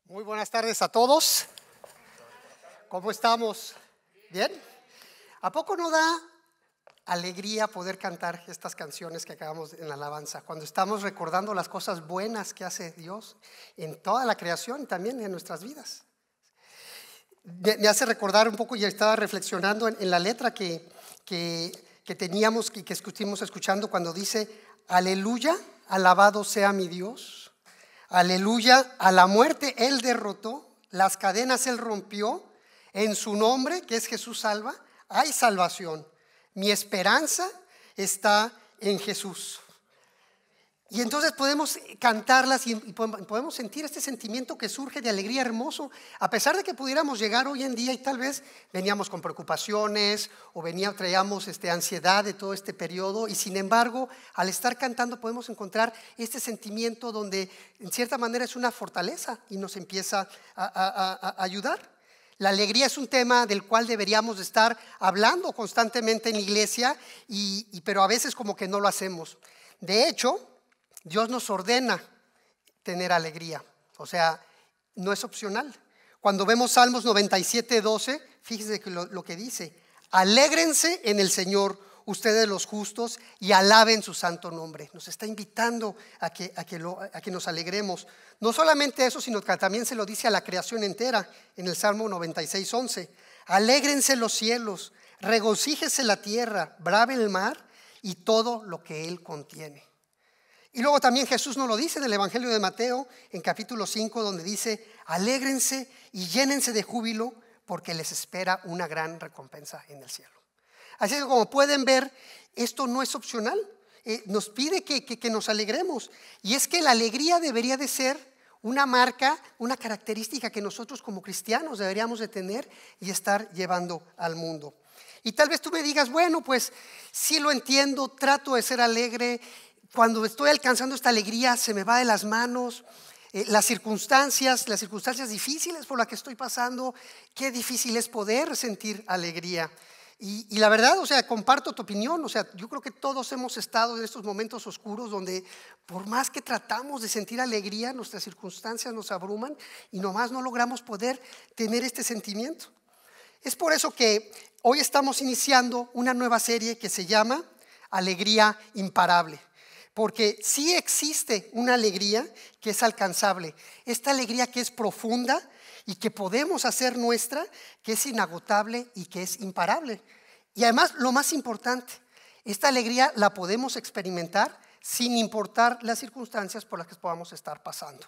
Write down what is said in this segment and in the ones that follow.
Muy buenas tardes a todos. ¿Cómo estamos? ¿Bien? ¿A poco no da alegría poder cantar estas canciones que acabamos en la alabanza? Cuando estamos recordando las cosas buenas que hace Dios en toda la creación y también en nuestras vidas. Me hace recordar un poco, ya estaba reflexionando en la letra que teníamos y que estuvimos escuchando cuando dice: aleluya, alabado sea mi Dios. Aleluya, a la muerte Él derrotó, las cadenas Él rompió, en su nombre, que es Jesús salva, hay salvación. Mi esperanza está en Jesús. Y entonces podemos cantarlas y podemos sentir este sentimiento que surge de alegría hermoso, a pesar de que pudiéramos llegar hoy en día y tal vez veníamos con preocupaciones o traíamos ansiedad de todo este periodo, y sin embargo al estar cantando podemos encontrar este sentimiento donde en cierta manera es una fortaleza y nos empieza a ayudar. La alegría es un tema del cual deberíamos estar hablando constantemente en la iglesia, pero a veces como que no lo hacemos. De hecho, Dios nos ordena tener alegría, o sea, no es opcional. Cuando vemos Salmos 97:12, fíjense que lo que dice: alégrense en el Señor ustedes los justos y alaben su santo nombre. Nos está invitando a que nos alegremos. No solamente eso, sino que también se lo dice a la creación entera en el Salmo 96:11. Alégrense los cielos, regocíjese la tierra, brave el mar y todo lo que él contiene. Y luego también Jesús nos lo dice en el Evangelio de Mateo, en capítulo 5, donde dice: alégrense y llénense de júbilo, porque les espera una gran recompensa en el cielo. Así que, como pueden ver, esto no es opcional. Nos pide que nos alegremos. Y es que la alegría debería de ser una marca, una característica que nosotros como cristianos deberíamos de tener y estar llevando al mundo. Y tal vez tú me digas: bueno, pues sí lo entiendo, trato de ser alegre. Cuando estoy alcanzando esta alegría se me va de las manos. Las circunstancias difíciles por las que estoy pasando, qué difícil es poder sentir alegría. Y la verdad, o sea, comparto tu opinión. O sea, yo creo que todos hemos estado en estos momentos oscuros donde por más que tratamos de sentir alegría, nuestras circunstancias nos abruman y nomás no logramos poder tener este sentimiento. Es por eso que hoy estamos iniciando una nueva serie que se llama Alegría Imparable. Porque sí existe una alegría que es alcanzable, esta alegría que es profunda y que podemos hacer nuestra, que es inagotable y que es imparable. Y además, lo más importante, esta alegría la podemos experimentar sin importar las circunstancias por las que podamos estar pasando,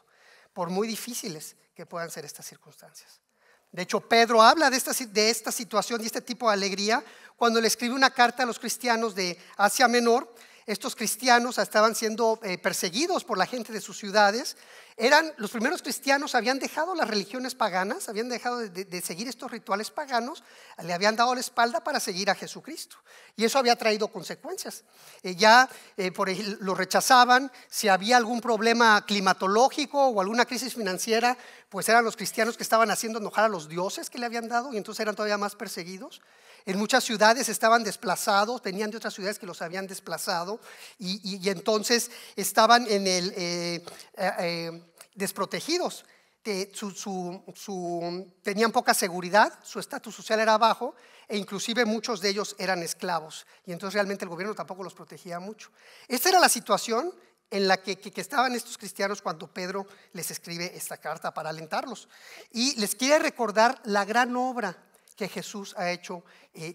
por muy difíciles que puedan ser estas circunstancias. De hecho, Pedro habla de esta situación y este tipo de alegría cuando le escribe una carta a los cristianos de Asia Menor. Estos cristianos estaban siendo perseguidos por la gente de sus ciudades. Los primeros cristianos habían dejado las religiones paganas, habían dejado de seguir estos rituales paganos, le habían dado la espalda para seguir a Jesucristo. Y eso había traído consecuencias. Lo rechazaban. Si había algún problema climatológico o alguna crisis financiera, pues eran los cristianos que estaban haciendo enojar a los dioses que le habían dado, y entonces eran todavía más perseguidos. En muchas ciudades estaban desplazados, venían de otras ciudades que los habían desplazado, y entonces estaban desprotegidos. Tenían poca seguridad, su estatus social era bajo, e inclusive muchos de ellos eran esclavos, y entonces realmente el gobierno tampoco los protegía mucho. Esta era la situación en la que estaban estos cristianos cuando Pedro les escribe esta carta para alentarlos, y les quiere recordar la gran obra que Jesús ha hecho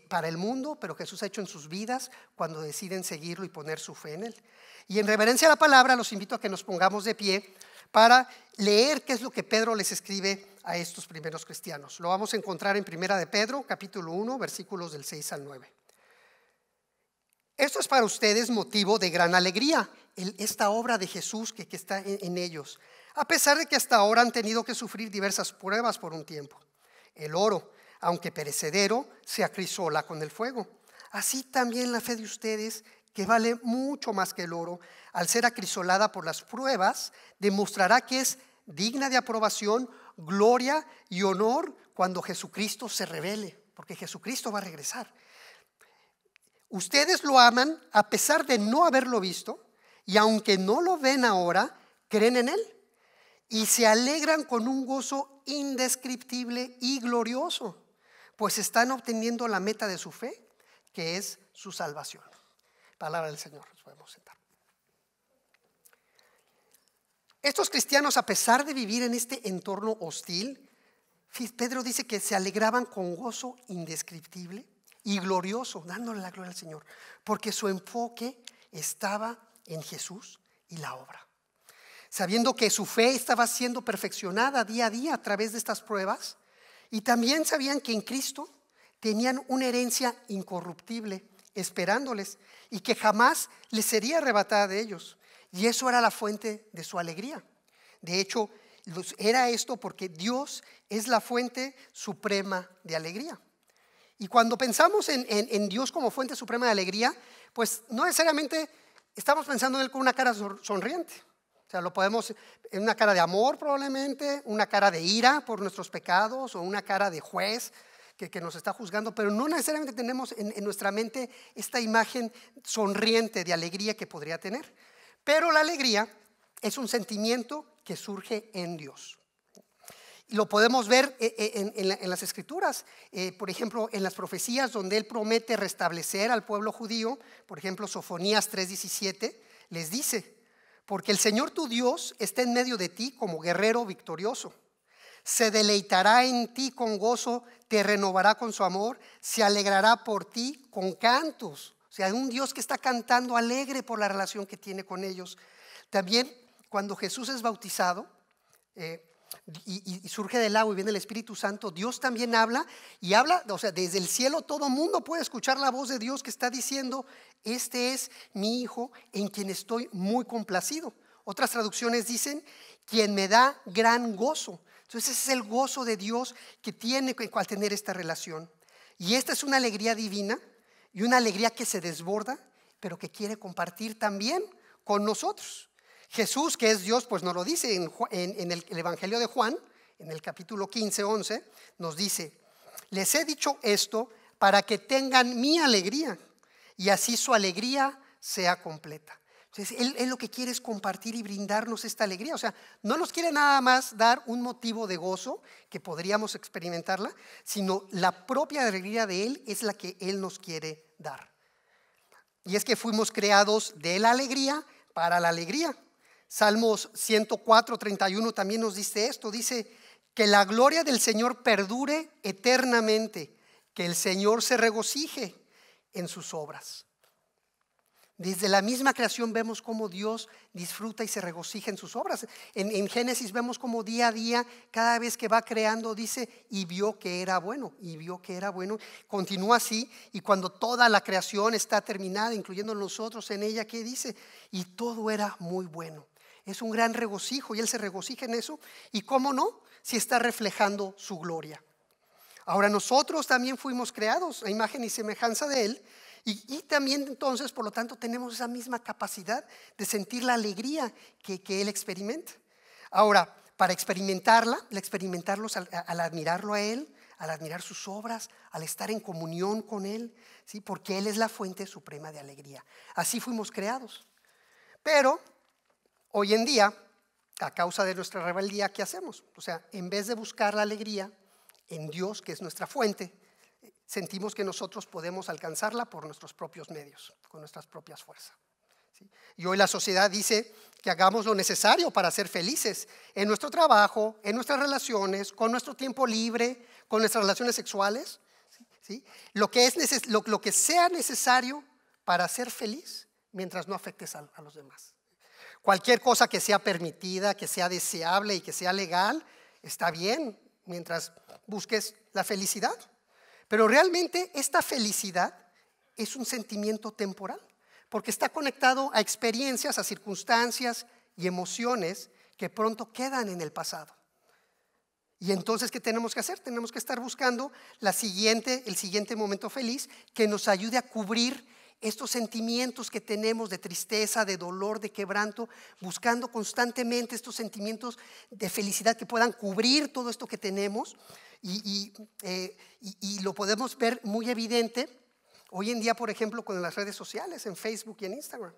para el mundo, pero Jesús ha hecho en sus vidas cuando deciden seguirlo y poner su fe en él. Y en reverencia a la palabra los invito a que nos pongamos de pie para leer qué es lo que Pedro les escribe a estos primeros cristianos. Lo vamos a encontrar en Primera de Pedro, capítulo 1, versículos del 6 al 9. Esto es para ustedes motivo de gran alegría, esta obra de Jesús que está en ellos, a pesar de que hasta ahora han tenido que sufrir diversas pruebas por un tiempo. El oro, aunque perecedero, se acrisola con el fuego. Así también la fe de ustedes, que vale mucho más que el oro, al ser acrisolada por las pruebas, demostrará que es digna de aprobación, gloria y honor cuando Jesucristo se revele, porque Jesucristo va a regresar. Ustedes lo aman a pesar de no haberlo visto, y aunque no lo ven ahora, creen en él. y se alegran con un gozo indescriptible y glorioso, pues están obteniendo la meta de su fe, que es su salvación. Palabra del Señor. Nos podemos sentar. Estos cristianos, a pesar de vivir en este entorno hostil, Pedro dice que se alegraban con gozo indescriptible y glorioso, dándole la gloria al Señor, porque su enfoque estaba en Jesús y la obra. Sabiendo que su fe estaba siendo perfeccionada día a día a través de estas pruebas, y también sabían que en Cristo tenían una herencia incorruptible esperándoles y que jamás les sería arrebatada de ellos. Y eso era la fuente de su alegría. De hecho, era esto porque Dios es la fuente suprema de alegría. Y cuando pensamos en Dios como fuente suprema de alegría, pues no necesariamente estamos pensando en Él con una cara sonriente. O sea, lo podemos en una cara de amor probablemente, una cara de ira por nuestros pecados o una cara de juez que nos está juzgando, pero no necesariamente tenemos en nuestra mente esta imagen sonriente de alegría que podría tener. Pero la alegría es un sentimiento que surge en Dios. Y lo podemos ver en las escrituras, por ejemplo, en las profecías donde Él promete restablecer al pueblo judío. Por ejemplo, Sofonías 3:17 les dice: porque el Señor tu Dios está en medio de ti como guerrero victorioso. Se deleitará en ti con gozo, te renovará con su amor, se alegrará por ti con cantos. O sea, un Dios que está cantando alegre por la relación que tiene con ellos. También cuando Jesús es bautizado y surge del agua y viene el Espíritu Santo, Dios también habla y habla, o sea, desde el cielo todo mundo puede escuchar la voz de Dios que está diciendo: este es mi Hijo en quien estoy muy complacido. Otras traducciones dicen: quien me da gran gozo. Entonces ese es el gozo de Dios que tiene al tener esta relación. Y esta es una alegría divina y una alegría que se desborda, pero que quiere compartir también con nosotros. Jesús, que es Dios, pues nos lo dice en el Evangelio de Juan, en el capítulo 15:11, nos dice: les he dicho esto para que tengan mi alegría y así su alegría sea completa. Entonces él lo que quiere es compartir y brindarnos esta alegría. O sea, no nos quiere nada más dar un motivo de gozo que podríamos experimentarla, sino la propia alegría de Él es la que Él nos quiere dar. Y es que fuimos creados de la alegría para la alegría. Salmos 104:31 también nos dice esto. Dice: que la gloria del Señor perdure eternamente, que el Señor se regocije en sus obras. Desde la misma creación vemos cómo Dios disfruta y se regocija en sus obras. En Génesis vemos cómo día a día, cada vez que va creando, dice: y vio que era bueno, y vio que era bueno. Continúa así, y cuando toda la creación está terminada, incluyendo nosotros en ella, ¿qué dice? Y todo era muy bueno. Es un gran regocijo y Él se regocija en eso. Y cómo no, si está reflejando su gloria. Ahora nosotros también fuimos creados a imagen y semejanza de Él. Y también entonces, por lo tanto, tenemos esa misma capacidad de sentir la alegría que Él experimenta. Ahora, para experimentarlo al admirarlo a Él, al admirar sus obras, al estar en comunión con Él, ¿sí? Porque Él es la fuente suprema de alegría. Así fuimos creados. Pero hoy en día, a causa de nuestra rebeldía, ¿qué hacemos? O sea, en vez de buscar la alegría en Dios, que es nuestra fuente, sentimos que nosotros podemos alcanzarla por nuestros propios medios, con nuestras propias fuerzas. ¿Sí? Y hoy la sociedad dice que hagamos lo necesario para ser felices en nuestro trabajo, en nuestras relaciones, con nuestro tiempo libre, con nuestras relaciones sexuales. ¿Sí? Lo que sea necesario para ser feliz mientras no afectes a los demás. Cualquier cosa que sea permitida, que sea deseable y que sea legal, está bien mientras busques la felicidad. Pero realmente esta felicidad es un sentimiento temporal, porque está conectado a experiencias, a circunstancias y emociones que pronto quedan en el pasado. Y entonces, ¿qué tenemos que hacer? Tenemos que estar buscando el siguiente momento feliz que nos ayude a cubrir estos sentimientos que tenemos de tristeza, de dolor, de quebranto, buscando constantemente estos sentimientos de felicidad que puedan cubrir todo esto que tenemos. Y lo podemos ver muy evidente hoy en día, por ejemplo, con las redes sociales, en Facebook y en Instagram.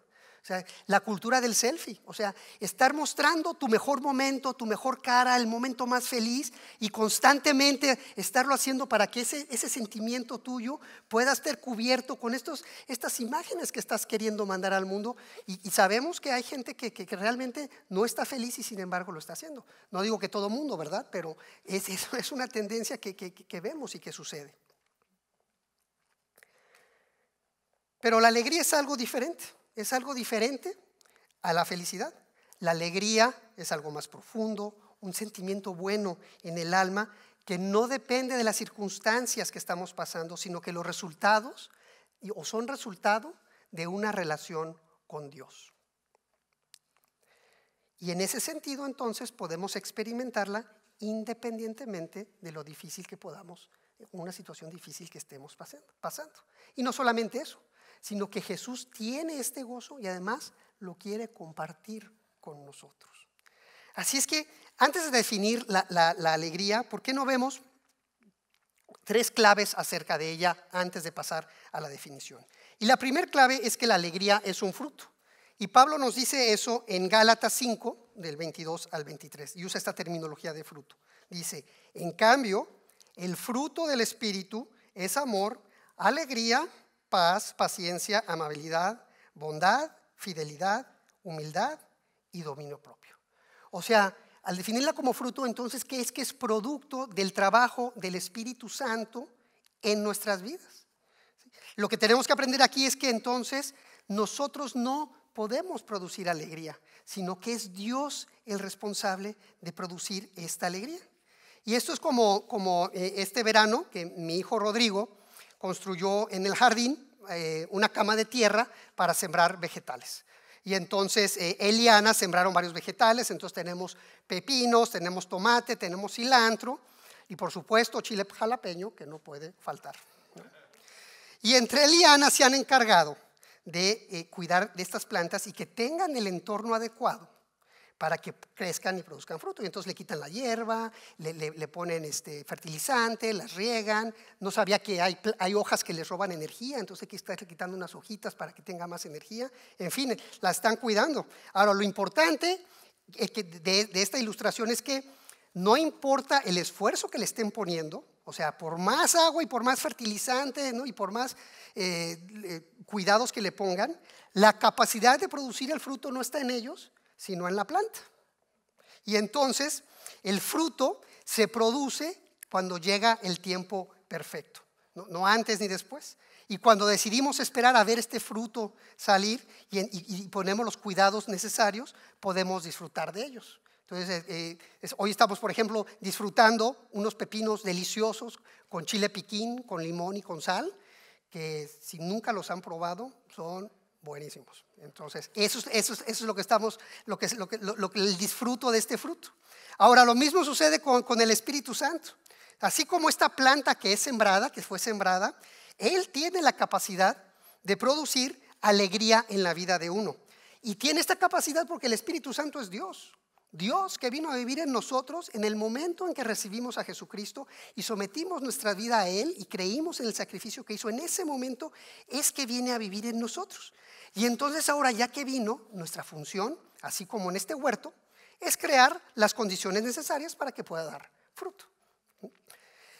O sea, la cultura del selfie, o sea, estar mostrando tu mejor momento, tu mejor cara, el momento más feliz y constantemente estarlo haciendo para que ese sentimiento tuyo pueda estar cubierto con estas imágenes que estás queriendo mandar al mundo. Y sabemos que hay gente que realmente no está feliz y sin embargo lo está haciendo. No digo que todo mundo, ¿verdad? Pero es una tendencia que vemos y que sucede. Pero la alegría es algo diferente. Es algo diferente a la felicidad. La alegría es algo más profundo, un sentimiento bueno en el alma que no depende de las circunstancias que estamos pasando, sino que los resultados son resultado de una relación con Dios. Y en ese sentido entonces podemos experimentarla independientemente de lo difícil que podamos, una situación difícil que estemos pasando. Y no solamente eso, sino que Jesús tiene este gozo y además lo quiere compartir con nosotros. Así es que antes de definir la alegría, ¿por qué no vemos 3 claves acerca de ella antes de pasar a la definición? Y la primera clave es que la alegría es un fruto. Y Pablo nos dice eso en Gálatas 5, del 22 al 23, y usa esta terminología de fruto. Dice, en cambio, el fruto del Espíritu es amor, alegría, paz, paciencia, amabilidad, bondad, fidelidad, humildad y dominio propio. O sea, al definirla como fruto, entonces, ¿qué es? Que es producto del trabajo del Espíritu Santo en nuestras vidas. Lo que tenemos que aprender aquí es que entonces nosotros no podemos producir alegría, sino que es Dios el responsable de producir esta alegría. Y esto es como este verano que mi hijo Rodrigo construyó en el jardín una cama de tierra para sembrar vegetales. Y entonces él y Ana sembraron varios vegetales. Entonces tenemos pepinos, tenemos tomate, tenemos cilantro y por supuesto chile jalapeño, que no puede faltar, ¿no? Y entre él y Ana se han encargado de cuidar de estas plantas y que tengan el entorno adecuado para que crezcan y produzcan fruto. Y entonces le quitan la hierba, le ponen fertilizante, las riegan. No sabía que hay hojas que les roban energía, entonces hay que estar quitando unas hojitas para que tenga más energía. En fin, la están cuidando. Ahora, lo importante de esta ilustración es que no importa el esfuerzo que le estén poniendo, o sea, por más agua y por más fertilizante, ¿no? Y por más cuidados que le pongan, la capacidad de producir el fruto no está en ellos, sino en la planta. Y entonces el fruto se produce cuando llega el tiempo perfecto, no antes ni después. Y cuando decidimos esperar a ver este fruto salir y ponemos los cuidados necesarios, podemos disfrutar de ellos. Entonces, hoy estamos, por ejemplo, disfrutando unos pepinos deliciosos con chile piquín, con limón y con sal, que si nunca los han probado, son buenísimos. Entonces, eso es lo que estamos, el disfruto de este fruto. Ahora, lo mismo sucede con el Espíritu Santo. Así como esta planta que fue sembrada, Él tiene la capacidad de producir alegría en la vida de uno. Y tiene esta capacidad porque el Espíritu Santo es Dios. Dios que vino a vivir en nosotros en el momento en que recibimos a Jesucristo y sometimos nuestra vida a Él y creímos en el sacrificio que hizo. En ese momento es que viene a vivir en nosotros. Y entonces ahora, ya que vino, nuestra función, así como en este huerto, es crear las condiciones necesarias para que pueda dar fruto.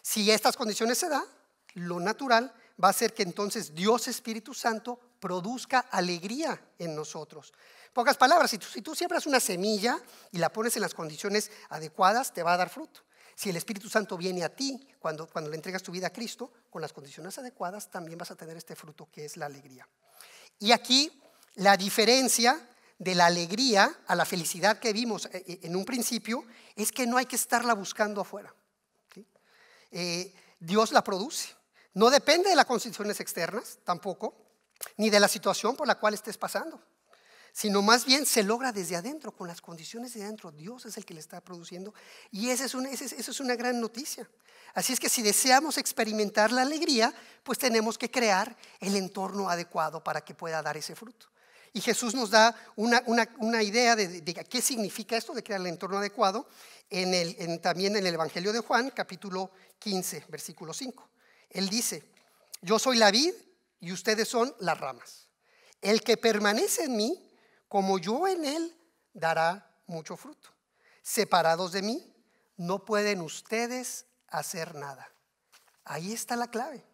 Si estas condiciones se dan, lo natural va a ser que entonces Dios Espíritu Santo produzca alegría en nosotros. Pocas palabras, si tú siembras una semilla y la pones en las condiciones adecuadas, te va a dar fruto. Si el Espíritu Santo viene a ti cuando le entregas tu vida a Cristo, con las condiciones adecuadas también vas a tener este fruto que es la alegría. Y aquí la diferencia de la alegría a la felicidad que vimos en un principio es que no hay que estarla buscando afuera, ¿sí? Dios la produce. No depende de las condiciones externas tampoco, ni de la situación por la cual estés pasando, sino más bien se logra desde adentro, con las condiciones de adentro. Dios es el que le está produciendo y esa es una gran noticia. Así es que si deseamos experimentar la alegría, pues tenemos que crear el entorno adecuado para que pueda dar ese fruto. Y Jesús nos da una idea de qué significa esto de crear el entorno adecuado también en el Evangelio de Juan, capítulo 15, versículo 5. Él dice, yo soy la vid y ustedes son las ramas. El que permanece en mí como yo en él, dará mucho fruto. Separados de mí, no pueden ustedes hacer nada. Ahí está la clave.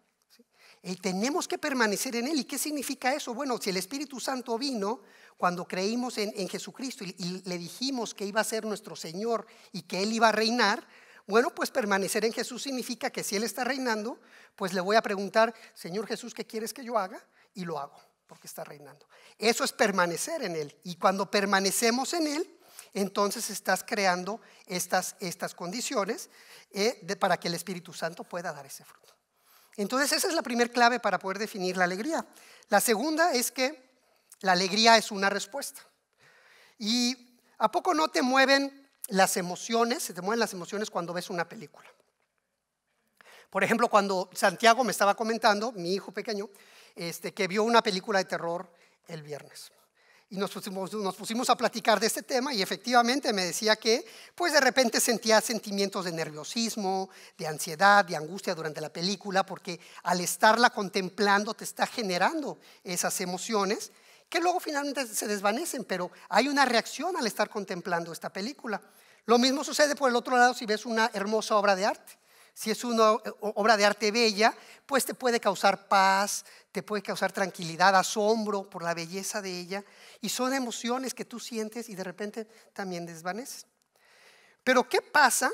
Y tenemos que permanecer en él. ¿Y qué significa eso? Bueno, si el Espíritu Santo vino cuando creímos en Jesucristo y le dijimos que iba a ser nuestro Señor y que él iba a reinar, bueno, pues permanecer en Jesús significa que si él está reinando, pues le voy a preguntar: Señor Jesús, ¿qué quieres que yo haga? Y lo hago, porque está reinando. Eso es permanecer en él. Y cuando permanecemos en él, entonces estás creando estas condiciones para que el Espíritu Santo pueda dar ese fruto. Entonces esa es la primera clave para poder definir la alegría. La segunda es que la alegría es una respuesta. ¿Y a poco no te mueven las emociones? Se te mueven las emociones cuando ves una película. Por ejemplo, cuando Santiago me estaba comentando, mi hijo pequeño, que vio una película de terror el viernes. Y nos pusimos a platicar de este tema, y efectivamente me decía que pues de repente sentía sentimientos de nerviosismo, de ansiedad, de angustia durante la película, porque al estarla contemplando te está generando esas emociones que luego finalmente se desvanecen, pero hay una reacción al estar contemplando esta película. Lo mismo sucede por el otro lado si ves una hermosa obra de arte. Si es una obra de arte bella, pues te puede causar paz, te puede causar tranquilidad, asombro por la belleza de ella, y son emociones que tú sientes y de repente también desvaneces. Pero ¿qué pasa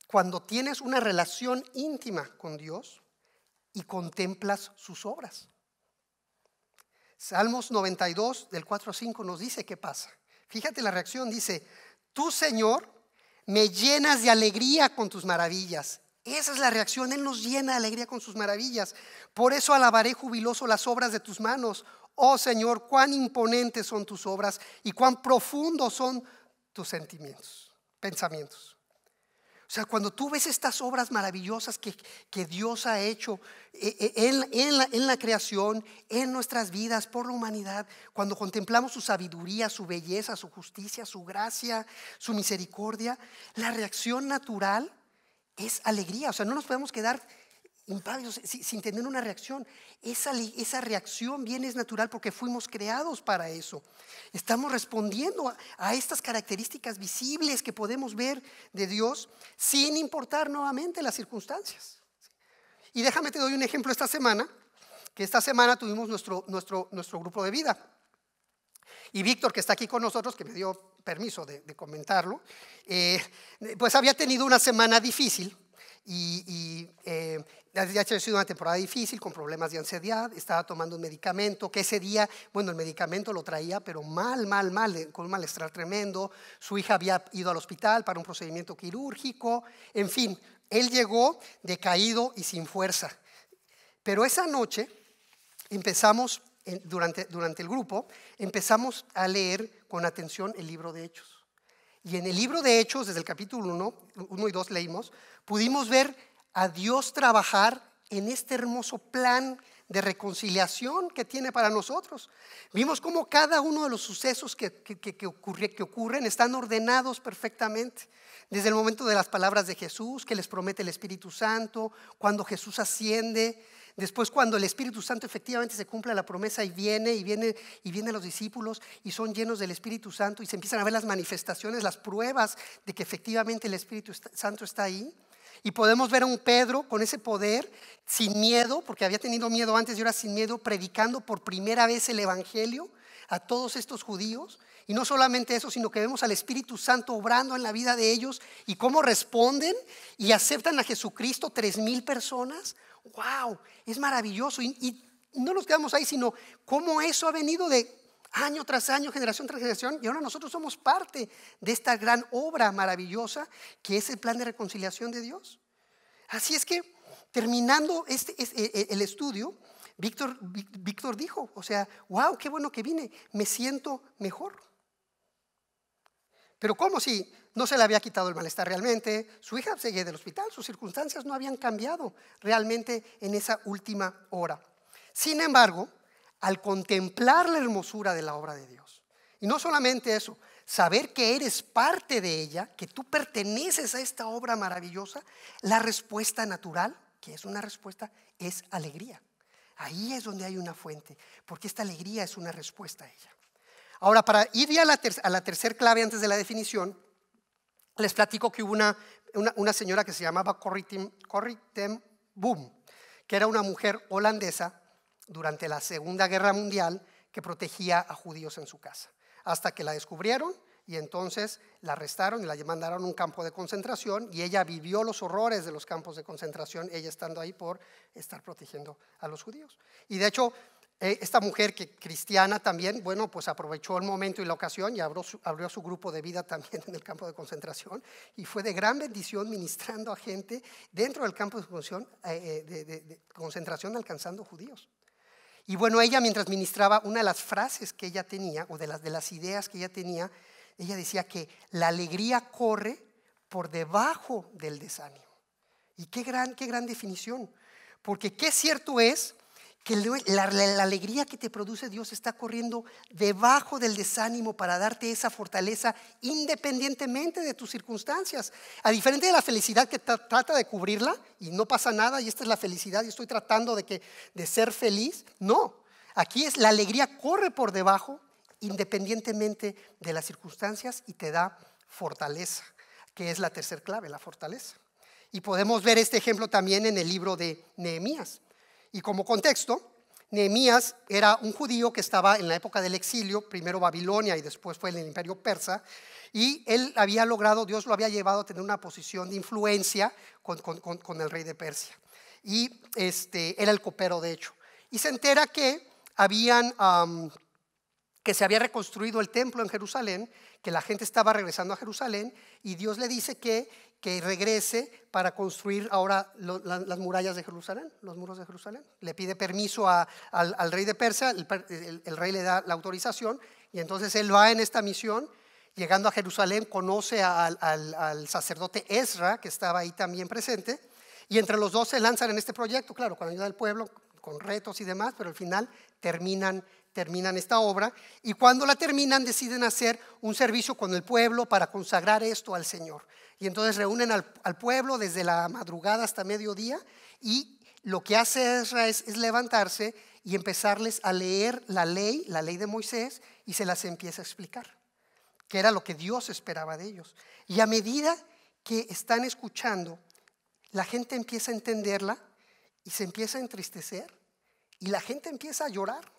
cuando tienes una relación íntima con Dios y contemplas sus obras? Salmos 92 del 4 a 5 nos dice qué pasa. Fíjate la reacción, dice: tú, Señor, me llenas de alegría con tus maravillas. Esa es la reacción, él nos llena de alegría con sus maravillas. Por eso alabaré jubiloso las obras de tus manos. Oh Señor, cuán imponentes son tus obras y cuán profundos son tus pensamientos. O sea, cuando tú ves estas obras maravillosas que Dios ha hecho en la creación, en nuestras vidas, por la humanidad, cuando contemplamos su sabiduría, su belleza, su justicia, su gracia, su misericordia, la reacción natural es alegría. O sea, no nos podemos quedar impávidos sin tener una reacción. Esa reacción viene, es natural, porque fuimos creados para eso. Estamos respondiendo a estas características visibles que podemos ver de Dios, sin importar nuevamente las circunstancias. Y déjame te doy un ejemplo esta semana, que esta semana tuvimos nuestro grupo de vida. Y Víctor, que está aquí con nosotros, que me dio permiso de comentarlo, pues había tenido una semana difícil y había sido una temporada difícil con problemas de ansiedad. Estaba tomando un medicamento que ese día, bueno, el medicamento lo traía, pero mal, con un malestar tremendo. Su hija había ido al hospital para un procedimiento quirúrgico. En fin, él llegó decaído y sin fuerza. Pero esa noche empezamos, durante el grupo, empezamos a leer con atención el libro de Hechos. Y en el libro de Hechos, desde el capítulo 1 y 2 leímos, pudimos ver a Dios trabajar en este hermoso plan de reconciliación que tiene para nosotros. Vimos cómo cada uno de los sucesos que ocurren están ordenados perfectamente. Desde el momento de las palabras de Jesús, que les promete el Espíritu Santo, cuando Jesús asciende. Después, cuando el Espíritu Santo efectivamente se cumple la promesa y viene a los discípulos y son llenos del Espíritu Santo y se empiezan a ver las manifestaciones, las pruebas de que efectivamente el Espíritu Santo está ahí. Y podemos ver a un Pedro con ese poder, sin miedo, porque había tenido miedo antes y ahora sin miedo, predicando por primera vez el Evangelio a todos estos judíos. Y no solamente eso, sino que vemos al Espíritu Santo obrando en la vida de ellos y cómo responden y aceptan a Jesucristo 3,000 personas. ¡Wow! Es maravilloso. Y no nos quedamos ahí, sino cómo eso ha venido de año tras año, generación tras generación, y ahora nosotros somos parte de esta gran obra maravillosa que es el plan de reconciliación de Dios. Así es que, terminando el estudio, Víctor dijo, o sea, wow, qué bueno que vine, me siento mejor. Pero ¿cómo si no se le había quitado el malestar realmente? Su hija seguía del hospital, sus circunstancias no habían cambiado realmente en esa última hora. Sin embargo, al contemplar la hermosura de la obra de Dios, y no solamente eso, saber que eres parte de ella, que tú perteneces a esta obra maravillosa, la respuesta natural, que es una respuesta, es alegría. Ahí es donde hay una fuente, porque esta alegría es una respuesta a ella. Ahora, para ir ya a la tercer clave antes de la definición, les platico que hubo una señora que se llamaba Corrie ten Boom, que era una mujer holandesa durante la Segunda Guerra Mundial que protegía a judíos en su casa, hasta que la descubrieron y entonces la arrestaron y la mandaron a un campo de concentración, y ella vivió los horrores de los campos de concentración, ella estando ahí por estar protegiendo a los judíos. Y de hecho, esta mujer, que cristiana también, bueno, pues aprovechó el momento y la ocasión y abrió su grupo de vida también en el campo de concentración, y fue de gran bendición ministrando a gente dentro del campo de concentración alcanzando judíos. Y bueno, ella, mientras ministraba, una de las frases que ella tenía, o de las ideas que ella tenía, ella decía que la alegría corre por debajo del desánimo. Y qué gran definición, porque qué cierto es que la alegría que te produce Dios está corriendo debajo del desánimo para darte esa fortaleza independientemente de tus circunstancias. A diferencia de la felicidad que trata de cubrirla y no pasa nada y esta es la felicidad y estoy tratando de ser feliz. No, aquí es la alegría corre por debajo independientemente de las circunstancias y te da fortaleza, que es la tercera clave, la fortaleza. Y podemos ver este ejemplo también en el libro de Nehemías. Y como contexto, Nehemías era un judío que estaba en la época del exilio, primero Babilonia y después fue en el imperio persa, y él había logrado, Dios lo había llevado a tener una posición de influencia con el rey de Persia. Y era el copero, de hecho. Y se entera que que se había reconstruido el templo en Jerusalén, que la gente estaba regresando a Jerusalén, y Dios le dice que regrese para construir ahora las murallas de Jerusalén, los muros de Jerusalén. Le pide permiso al rey de Persia, el rey le da la autorización, y entonces él va en esta misión. Llegando a Jerusalén, conoce al sacerdote Ezra, que estaba ahí también presente, y entre los dos se lanzan en este proyecto, claro, con ayuda del pueblo, con retos y demás, pero al final terminan esta obra, y cuando la terminan deciden hacer un servicio con el pueblo para consagrar esto al Señor. Y entonces reúnen al pueblo desde la madrugada hasta mediodía, y lo que hace Ezra es levantarse y empezarles a leer la ley de Moisés, y se las empieza a explicar, que era lo que Dios esperaba de ellos. Y a medida que están escuchando, la gente empieza a entenderla y se empieza a entristecer, y la gente empieza a llorar.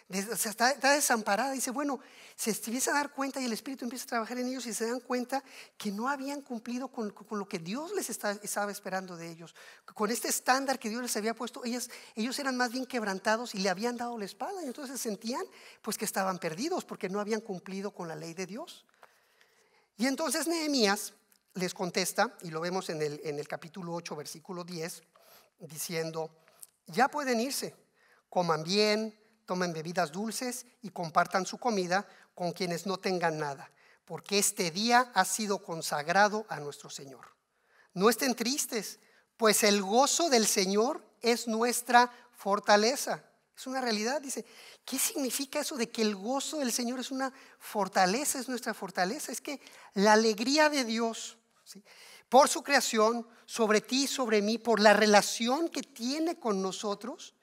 Está desamparada. Dice, bueno, se empieza a dar cuenta y el Espíritu empieza a trabajar en ellos y se dan cuenta que no habían cumplido con lo que Dios les estaba esperando de ellos. Con este estándar que Dios les había puesto, ellos eran más bien quebrantados y le habían dado la espalda, y entonces sentían pues que estaban perdidos porque no habían cumplido con la ley de Dios. Y entonces Nehemías les contesta, y lo vemos en el capítulo 8, versículo 10, diciendo: ya pueden irse, coman bien, tomen bebidas dulces y compartan su comida con quienes no tengan nada, porque este día ha sido consagrado a nuestro Señor. No estén tristes, pues el gozo del Señor es nuestra fortaleza. Es una realidad. Dice, ¿qué significa eso de que el gozo del Señor es una fortaleza, es nuestra fortaleza? Es que la alegría de Dios, ¿sí?, por su creación, sobre ti y sobre mí, por la relación que tiene con nosotros,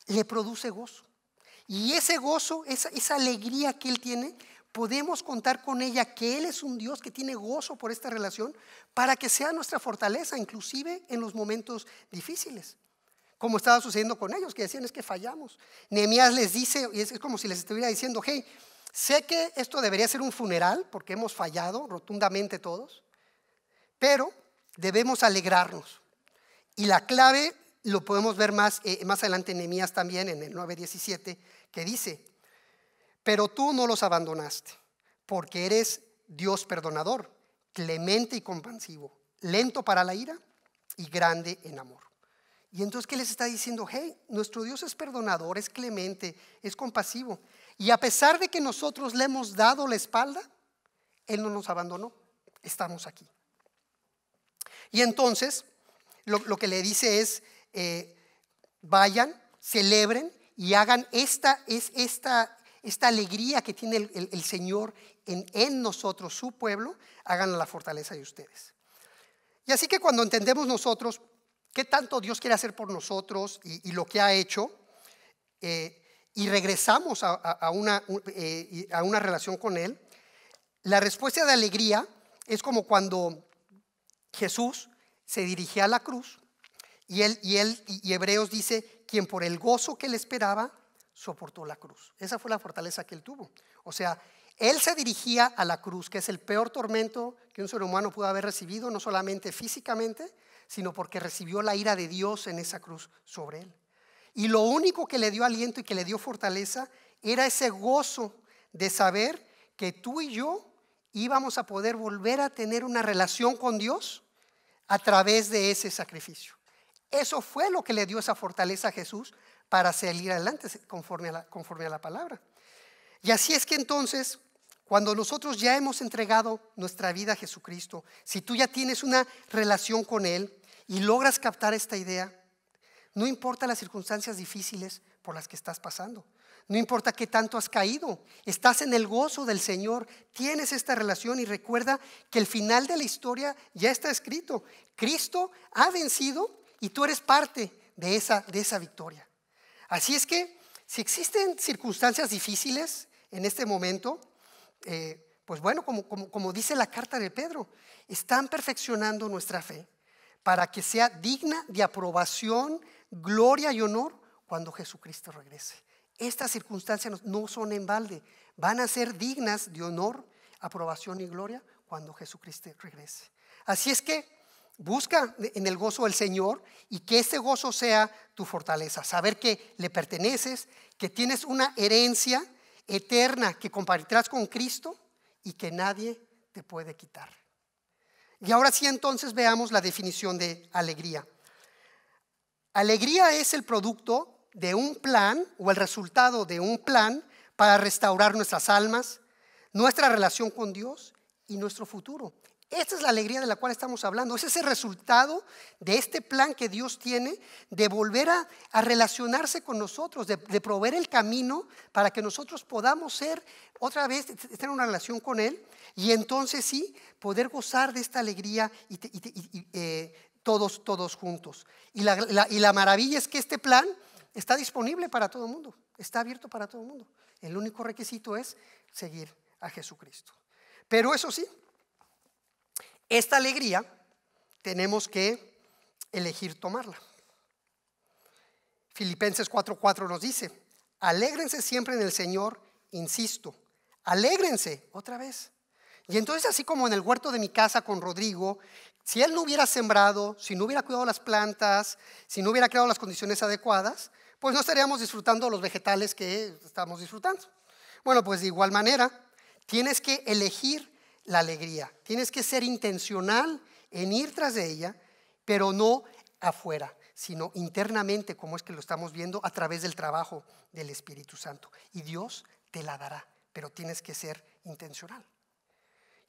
le produce gozo. Y ese gozo, esa alegría que Él tiene, podemos contar con ella, que Él es un Dios que tiene gozo por esta relación, para que sea nuestra fortaleza, inclusive en los momentos difíciles, como estaba sucediendo con ellos, que decían es que fallamos. Nehemías les dice, y es como si les estuviera diciendo, hey, sé que esto debería ser un funeral porque hemos fallado rotundamente todos, pero debemos alegrarnos. Y la clave lo podemos ver más adelante en Nehemías también, en el 9:17, que dice: pero tú no los abandonaste, porque eres Dios perdonador, clemente y compasivo, lento para la ira y grande en amor. Y entonces, ¿qué les está diciendo? Hey, nuestro Dios es perdonador, es clemente, es compasivo, y a pesar de que nosotros le hemos dado la espalda, Él no nos abandonó, estamos aquí. Y entonces lo que le dice es, vayan, celebren y hagan esta alegría que tiene el Señor en nosotros, su pueblo, hagan la fortaleza de ustedes. Y así que cuando entendemos nosotros qué tanto Dios quiere hacer por nosotros y lo que ha hecho, y regresamos a una relación con Él, la respuesta de alegría es como cuando Jesús se dirigía a la cruz y Hebreos dice, quien por el gozo que le esperaba soportó la cruz. Esa fue la fortaleza que Él tuvo. O sea, Él se dirigía a la cruz, que es el peor tormento que un ser humano pudo haber recibido, no solamente físicamente, sino porque recibió la ira de Dios en esa cruz sobre Él. Y lo único que le dio aliento y que le dio fortaleza era ese gozo de saber que tú y yo íbamos a poder volver a tener una relación con Dios a través de ese sacrificio. Eso fue lo que le dio esa fortaleza a Jesús para salir adelante conforme a la palabra. Y así es que entonces, cuando nosotros ya hemos entregado nuestra vida a Jesucristo, si tú ya tienes una relación con Él y logras captar esta idea, no importa las circunstancias difíciles por las que estás pasando, no importa qué tanto has caído, estás en el gozo del Señor, tienes esta relación y recuerda que el final de la historia ya está escrito. Cristo ha vencido y tú eres parte de esa victoria. Así es que si existen circunstancias difíciles en este momento, pues bueno, como dice la carta de Pedro, están perfeccionando nuestra fe para que sea digna de aprobación, gloria y honor cuando Jesucristo regrese. Estas circunstancias no son en balde, van a ser dignas de honor, aprobación y gloria cuando Jesucristo regrese. Así es que busca en el gozo del Señor y que ese gozo sea tu fortaleza. Saber que le perteneces, que tienes una herencia eterna que compartirás con Cristo y que nadie te puede quitar. Y ahora sí, entonces veamos la definición de alegría. Alegría es el producto de un plan o el resultado de un plan para restaurar nuestras almas, nuestra relación con Dios y nuestro futuro. Esta es la alegría de la cual estamos hablando. Ese es el resultado de este plan que Dios tiene de volver a relacionarse con nosotros, de proveer el camino para que nosotros podamos ser otra vez, tener una relación con Él y entonces sí, poder gozar de esta alegría todos juntos. Y la maravilla es que este plan está disponible para todo el mundo, está abierto para todo el mundo. El único requisito es seguir a Jesucristo. Pero eso sí, esta alegría tenemos que elegir tomarla. Filipenses 4:4 nos dice, alégrense siempre en el Señor, insisto, alégrense otra vez. Y entonces, así como en el huerto de mi casa con Rodrigo, si él no hubiera sembrado, si no hubiera cuidado las plantas, si no hubiera creado las condiciones adecuadas, pues no estaríamos disfrutando los vegetales que estamos disfrutando. Bueno, pues de igual manera, tienes que elegir la alegría, tienes que ser intencional en ir tras de ella, pero no afuera, sino internamente, como es que lo estamos viendo a través del trabajo del Espíritu Santo. Y Dios te la dará, pero tienes que ser intencional.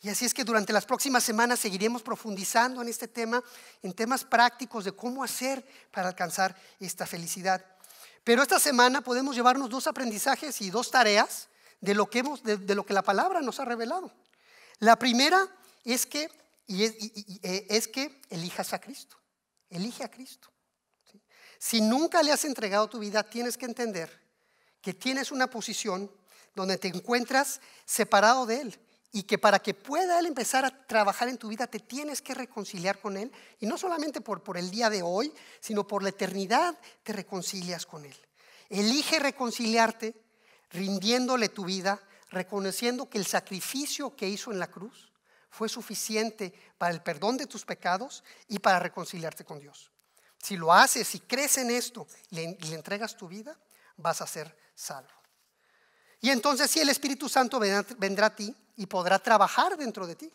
Y así es que durante las próximas semanas seguiremos profundizando en este tema, en temas prácticos de cómo hacer para alcanzar esta felicidad. Pero esta semana podemos llevarnos 2 aprendizajes y 2 tareas de lo que la palabra nos ha revelado. La primera es que elijas a Cristo. Elige a Cristo. ¿Sí? Si nunca le has entregado tu vida, tienes que entender que tienes una posición donde te encuentras separado de Él y que para que pueda Él empezar a trabajar en tu vida te tienes que reconciliar con Él, y no solamente por el día de hoy, sino por la eternidad te reconcilias con Él. Elige reconciliarte rindiéndole tu vida, reconociendo que el sacrificio que hizo en la cruz fue suficiente para el perdón de tus pecados y para reconciliarte con Dios. Si lo haces, si crees en esto y le entregas tu vida, vas a ser salvo. Y entonces sí, el Espíritu Santo vendrá a ti y podrá trabajar dentro de ti.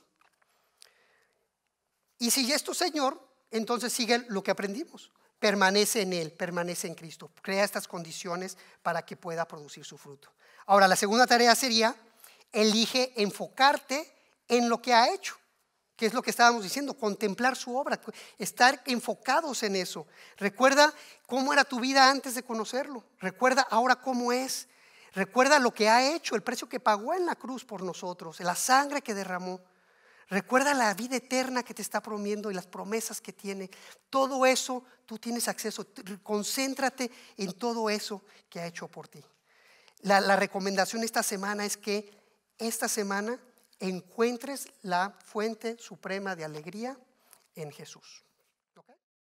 Y si es tu Señor, entonces sigue lo que aprendimos. Permanece en Él, permanece en Cristo. Crea estas condiciones para que pueda producir su fruto. Ahora, la segunda tarea sería, elige enfocarte en lo que ha hecho, que es lo que estábamos diciendo, contemplar su obra, estar enfocados en eso. Recuerda cómo era tu vida antes de conocerlo. Recuerda ahora cómo es. Recuerda lo que ha hecho, el precio que pagó en la cruz por nosotros, la sangre que derramó. Recuerda la vida eterna que te está prometiendo y las promesas que tiene. Todo eso tú tienes acceso. Concéntrate en todo eso que ha hecho por ti. la recomendación esta semana es que esta semana encuentres la fuente suprema de alegría en Jesús.